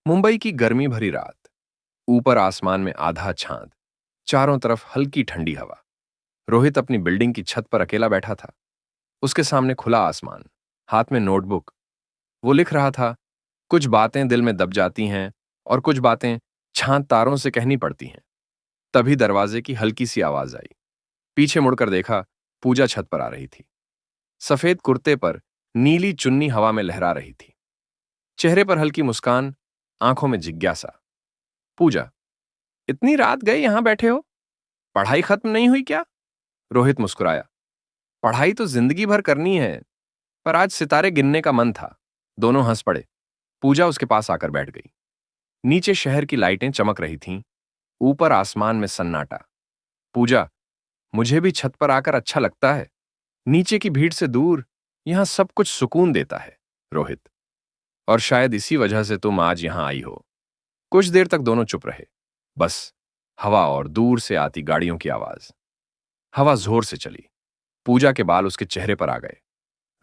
मुंबई की गर्मी भरी रात। ऊपर आसमान में आधा चांद, चारों तरफ हल्की ठंडी हवा। रोहित अपनी बिल्डिंग की छत पर अकेला बैठा था। उसके सामने खुला आसमान, हाथ में नोटबुक। वो लिख रहा था, कुछ बातें दिल में दब जाती हैं और कुछ बातें चांद तारों से कहनी पड़ती हैं। तभी दरवाजे की हल्की सी आवाज आई। पीछे मुड़कर देखा, पूजा छत पर आ रही थी। सफेद कुर्ते पर नीली चुन्नी हवा में लहरा रही थी। चेहरे पर हल्की मुस्कान, आंखों में जिज्ञासा। पूजा, इतनी रात गए यहां बैठे हो? पढ़ाई खत्म नहीं हुई क्या? रोहित मुस्कुराया। पढ़ाई तो जिंदगी भर करनी है, पर आज सितारे गिनने का मन था। दोनों हंस पड़े। पूजा उसके पास आकर बैठ गई। नीचे शहर की लाइटें चमक रही थीं, ऊपर आसमान में सन्नाटा। पूजा, मुझे भी छत पर आकर अच्छा लगता है। नीचे की भीड़ से दूर यहां सब कुछ सुकून देता है। रोहित, और शायद इसी वजह से तुम आज यहां आई हो। कुछ देर तक दोनों चुप रहे। बस हवा और दूर से आती गाड़ियों की आवाज। हवा जोर से चली। पूजा के बाल उसके चेहरे पर आ गए।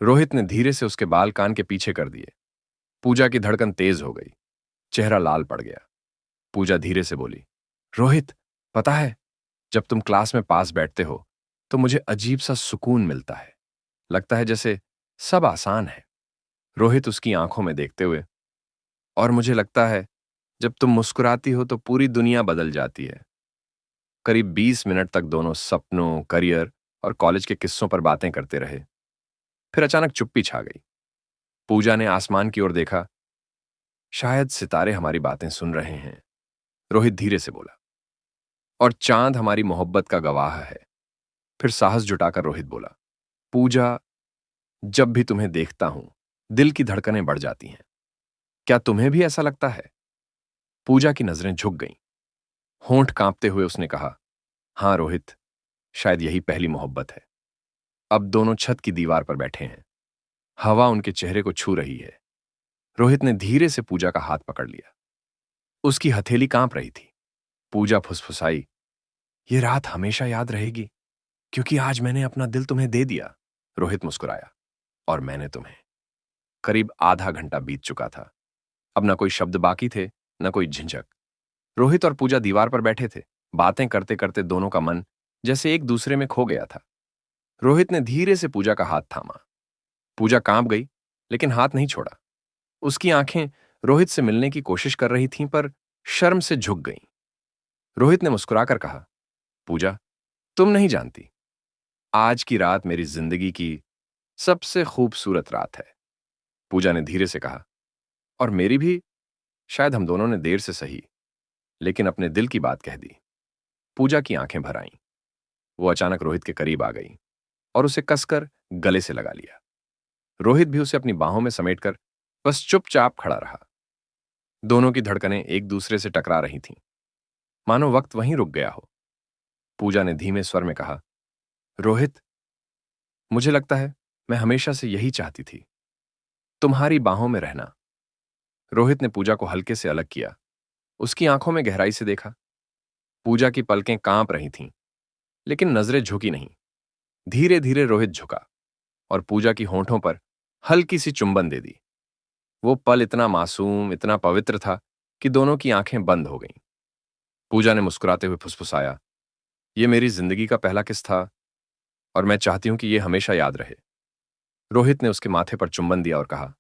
रोहित ने धीरे से उसके बाल कान के पीछे कर दिए। पूजा की धड़कन तेज हो गई। चेहरा लाल पड़ गया। पूजा धीरे से बोली, रोहित, पता है, जब तुम क्लास में पास बैठते हो तो मुझे अजीब सा सुकून मिलता है। लगता है जैसे सब आसान है। रोहित उसकी आंखों में देखते हुए, और मुझे लगता है जब तुम मुस्कुराती हो तो पूरी दुनिया बदल जाती है। करीब 20 मिनट तक दोनों सपनों, करियर और कॉलेज के किस्सों पर बातें करते रहे। फिर अचानक चुप्पी छा गई। पूजा ने आसमान की ओर देखा। शायद सितारे हमारी बातें सुन रहे हैं, रोहित धीरे से बोला, और चांद हमारी मोहब्बत का गवाह है। फिर साहस जुटाकर रोहित बोला, पूजा, जब भी तुम्हें देखता हूं दिल की धड़कनें बढ़ जाती हैं। क्या तुम्हें भी ऐसा लगता है? पूजा की नजरें झुक गईं। होंठ कांपते हुए उसने कहा, हां रोहित, शायद यही पहली मोहब्बत है। अब दोनों छत की दीवार पर बैठे हैं। हवा उनके चेहरे को छू रही है। रोहित ने धीरे से पूजा का हाथ पकड़ लिया। उसकी हथेली कांप रही थी। पूजा फुसफुसाई, ये रात हमेशा याद रहेगी, क्योंकि आज मैंने अपना दिल तुम्हें दे दिया। रोहित मुस्कुराया, और मैंने तुम्हें। करीब आधा घंटा बीत चुका था। अब न कोई शब्द बाकी थे, न कोई झिझक। रोहित और पूजा दीवार पर बैठे थे। बातें करते करते दोनों का मन जैसे एक दूसरे में खो गया था। रोहित ने धीरे से पूजा का हाथ थामा। पूजा कांप गई, लेकिन हाथ नहीं छोड़ा। उसकी आंखें रोहित से मिलने की कोशिश कर रही थीं, पर शर्म से झुक गईं। रोहित ने मुस्कुराकर कहा, पूजा, तुम नहीं जानती, आज की रात मेरी जिंदगी की सबसे खूबसूरत रात है। पूजा ने धीरे से कहा, और मेरी भी। शायद हम दोनों ने देर से सही, लेकिन अपने दिल की बात कह दी। पूजा की आंखें भर आईं। वो अचानक रोहित के करीब आ गई और उसे कसकर गले से लगा लिया। रोहित भी उसे अपनी बाहों में समेटकर बस चुपचाप खड़ा रहा। दोनों की धड़कनें एक दूसरे से टकरा रही थीं, मानो वक्त वहीं रुक गया हो। पूजा ने धीमे स्वर में कहा, रोहित, मुझे लगता है मैं हमेशा से यही चाहती थी, तुम्हारी बाहों में रहना। रोहित ने पूजा को हल्के से अलग किया। उसकी आंखों में गहराई से देखा। पूजा की पलकें कांप रही थीं, लेकिन नजरें झुकी नहीं। धीरे धीरे रोहित झुका और पूजा की होंठों पर हल्की सी चुंबन दे दी। वो पल इतना मासूम, इतना पवित्र था कि दोनों की आंखें बंद हो गईं। पूजा ने मुस्कुराते हुए फुसफुसाया, ये मेरी जिंदगी का पहला किस था, और मैं चाहती हूं कि ये हमेशा याद रहे। रोहित ने उसके माथे पर चुंबन दिया और कहा,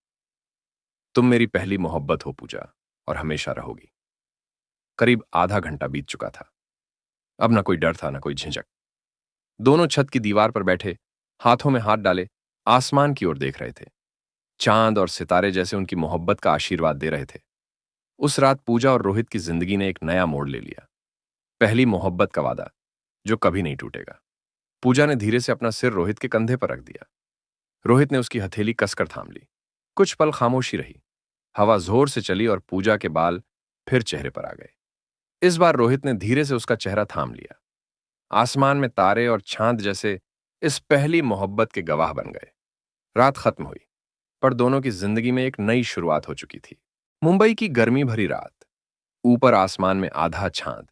तुम मेरी पहली मोहब्बत हो पूजा, और हमेशा रहोगी। करीब आधा घंटा बीत चुका था। अब ना कोई डर था, ना कोई झिझक। दोनों छत की दीवार पर बैठे, हाथों में हाथ डाले, आसमान की ओर देख रहे थे। चांद और सितारे जैसे उनकी मोहब्बत का आशीर्वाद दे रहे थे। उस रात पूजा और रोहित की जिंदगी ने एक नया मोड़ ले लिया। पहली मोहब्बत का वादा, जो कभी नहीं टूटेगा। पूजा ने धीरे से अपना सिर रोहित के कंधे पर रख दिया। रोहित ने उसकी हथेली कसकर थाम ली। कुछ पल खामोशी रही। हवा जोर से चली और पूजा के बाल फिर चेहरे पर आ गए। इस बार रोहित ने धीरे से उसका चेहरा थाम लिया। आसमान में तारे और चांद जैसे इस पहली मोहब्बत के गवाह बन गए। रात खत्म हुई, पर दोनों की जिंदगी में एक नई शुरुआत हो चुकी थी। मुंबई की गर्मी भरी रात। ऊपर आसमान में आधा चांद,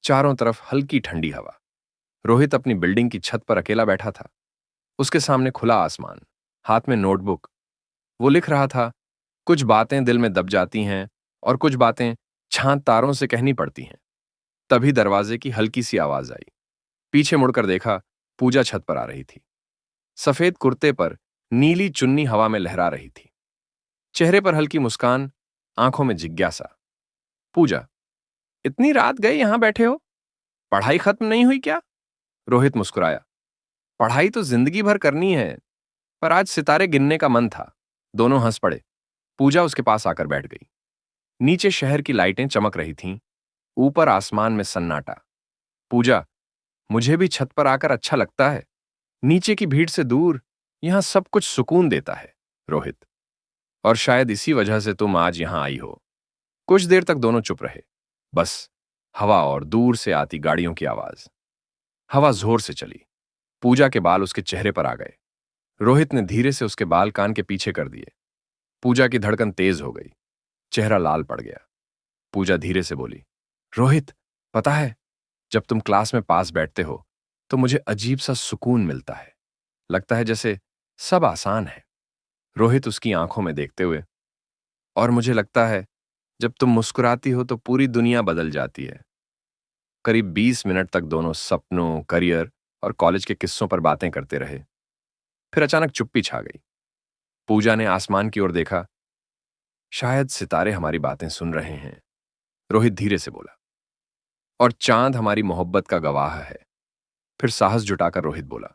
चारों तरफ हल्की ठंडी हवा। रोहित अपनी बिल्डिंग की छत पर अकेला बैठा था। उसके सामने खुला आसमान, हाथ में नोटबुक। वो लिख रहा था, कुछ बातें दिल में दब जाती हैं और कुछ बातें छांत तारों से कहनी पड़ती हैं। तभी दरवाजे की हल्की सी आवाज आई। पीछे मुड़कर देखा, पूजा छत पर आ रही थी। सफेद कुर्ते पर नीली चुन्नी हवा में लहरा रही थी। चेहरे पर हल्की मुस्कान, आंखों में जिज्ञासा। पूजा, इतनी रात गए यहां बैठे हो? पढ़ाई खत्म नहीं हुई क्या? रोहित मुस्कुराया। पढ़ाई तो जिंदगी भर करनी है, पर आज सितारे गिनने का मन था। दोनों हंस पड़े। पूजा उसके पास आकर बैठ गई। नीचे शहर की लाइटें चमक रही थीं, ऊपर आसमान में सन्नाटा। पूजा, मुझे भी छत पर आकर अच्छा लगता है। नीचे की भीड़ से दूर यहां सब कुछ सुकून देता है। रोहित, और शायद इसी वजह से तुम आज यहां आई हो। कुछ देर तक दोनों चुप रहे। बस हवा और दूर से आती गाड़ियों की आवाज। हवा जोर से चली। पूजा के बाल उसके चेहरे पर आ गए। रोहित ने धीरे से उसके बाल कान के पीछे कर दिए। पूजा की धड़कन तेज हो गई। चेहरा लाल पड़ गया। पूजा धीरे से बोली, रोहित, पता है, जब तुम क्लास में पास बैठते हो तो मुझे अजीब सा सुकून मिलता है। लगता है जैसे सब आसान है। रोहित उसकी आंखों में देखते हुए, और मुझे लगता है जब तुम मुस्कुराती हो तो पूरी दुनिया बदल जाती है। करीब 20 मिनट तक दोनों सपनों, करियर और कॉलेज के किस्सों पर बातें करते रहे। फिर अचानक चुप्पी छा गई। पूजा ने आसमान की ओर देखा। शायद सितारे हमारी बातें सुन रहे हैं, रोहित धीरे से बोला, और चांद हमारी मोहब्बत का गवाह है। फिर साहस जुटाकर रोहित बोला,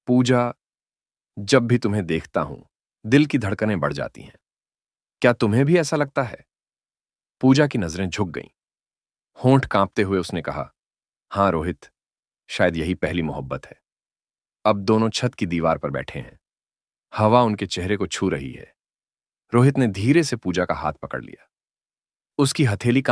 पूजा, जब भी तुम्हें देखता हूं दिल की धड़कनें बढ़ जाती हैं। क्या तुम्हें भी ऐसा लगता है? पूजा की नजरें झुक गईं। होंठ कांपते हुए उसने कहा, हां रोहित, शायद यही पहली मोहब्बत है। अब दोनों छत की दीवार पर बैठे हैं। हवा उनके चेहरे को छू रही है। रोहित ने धीरे से पूजा का हाथ पकड़ लिया। उसकी हथेली